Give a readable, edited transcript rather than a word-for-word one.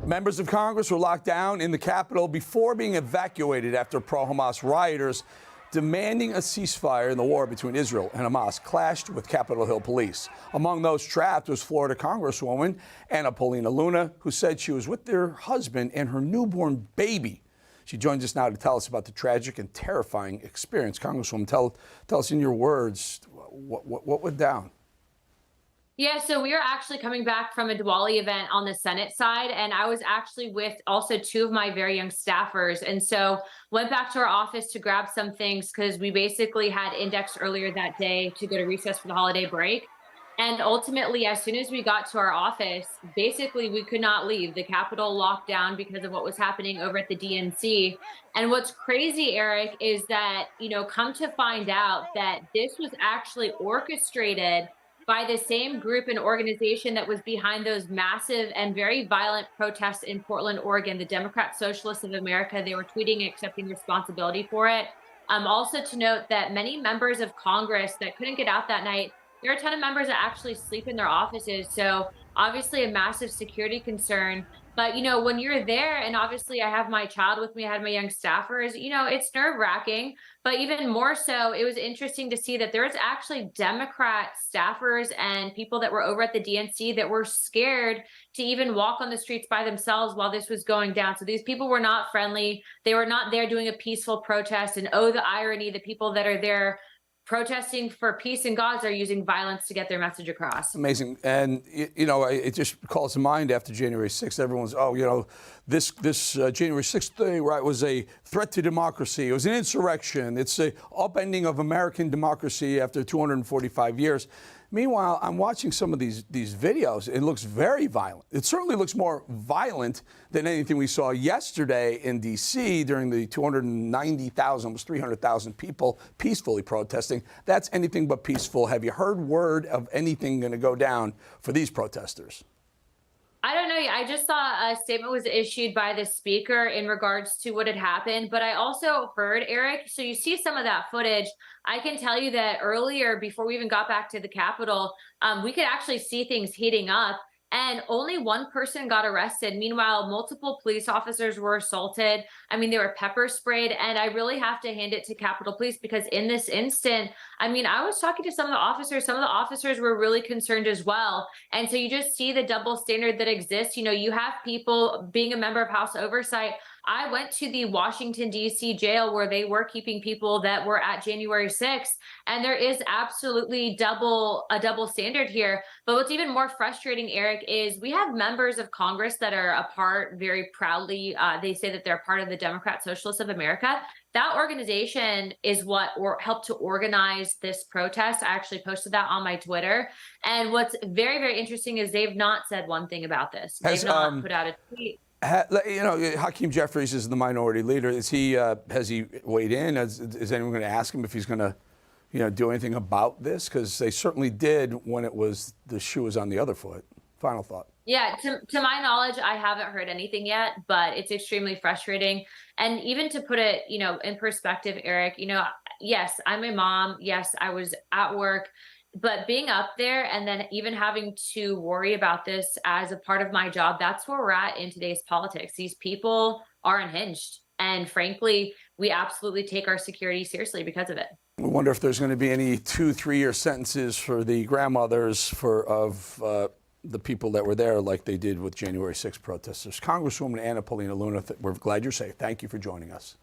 Members of Congress were locked down in the Capitol before being evacuated after pro-Hamas rioters demanding a ceasefire in the war between Israel and Hamas clashed with Capitol Hill police. Among those trapped was Florida Congresswoman Paulina, who said she was with their husband and her newborn baby. She joins us now to tell us about the tragic and terrifying experience. Congresswoman, tell us in your words, what went down? Yeah, so we are actually coming back from a Diwali event on the Senate side, and I was actually with also two of my very young staffers. And so went back to our office to grab some things because we basically had indexed earlier that day to go to recess for the holiday break. And ultimately, as soon as we got to our office, basically we could not leave. The Capitol locked down because of what was happening over at the DNC. And what's crazy, Eric, is that, come to find out that this was actually orchestrated by the same group and organization that was behind those massive and very violent protests in Portland, Oregon, the Democrat Socialists of America. They were tweeting and accepting responsibility for it. Also to note that many members of Congress that couldn't get out that night, there are a ton of members that actually sleep in their offices. So obviously a massive security concern. But, when you're there, and obviously I have my child with me, I had my young staffers, it's nerve wracking. But even more so, it was interesting to see that there was actually Democrat staffers and people that were over at the DNC that were scared to even walk on the streets by themselves while this was going down. So these people were not friendly. They were not there doing a peaceful protest. And oh, the irony, the people that are there protesting for peace and Gaza are using violence to get their message across. Amazing. And, it just calls to mind after January 6th, everyone's, this January 6th thing, right, was a threat to democracy. It was an insurrection. It's a upending of American democracy after 245 years. Meanwhile, I'm watching some of these videos. It looks very violent. It certainly looks more violent than anything we saw yesterday in D.C. during the 290,000, almost 300,000 people peacefully protesting. That's anything but peaceful. Have you heard word of anything going to go down for these protesters? I don't know. I just saw a statement was issued by the speaker in regards to what had happened, but I also heard, Eric, so you see some of that footage. I can tell you that earlier, before we even got back to the Capitol, we could actually see things heating up. And only one person got arrested. Meanwhile, multiple police officers were assaulted. They were pepper sprayed. And I really have to hand it to Capitol Police because in this instant, I was talking to some of the officers. Some of the officers were really concerned as well. And so you just see the double standard that exists. You have people being a member of House Oversight. I went to the Washington, D.C. jail where they were keeping people that were at January 6th. And there is absolutely a double standard here. But what's even more frustrating, Eric, is we have members of Congress that are a part very proudly. They say that they're part of the Democrat Socialists of America. That organization is what helped to organize this protest. I actually posted that on my Twitter. And what's very, very interesting is they've not said one thing about this. They've not put out a tweet. Hakeem Jeffries is the minority leader. Has he weighed in? Is anyone going to ask him if he's going to, do anything about this? Because they certainly did when the shoe was on the other foot. Final thought. Yeah, to my knowledge, I haven't heard anything yet, but it's extremely frustrating. And even to put it, in perspective, Eric, yes, I'm a mom. Yes, I was at work. But being up there and then even having to worry about this as a part of my job, that's where we're at in today's politics. These people are unhinged. And frankly, we absolutely take our security seriously because of it. I wonder if there's going to be any 2-3 year sentences for the grandmothers of the people that were there like they did with January 6th protesters. Congresswoman Paulina, we're glad you're safe. Thank you for joining us.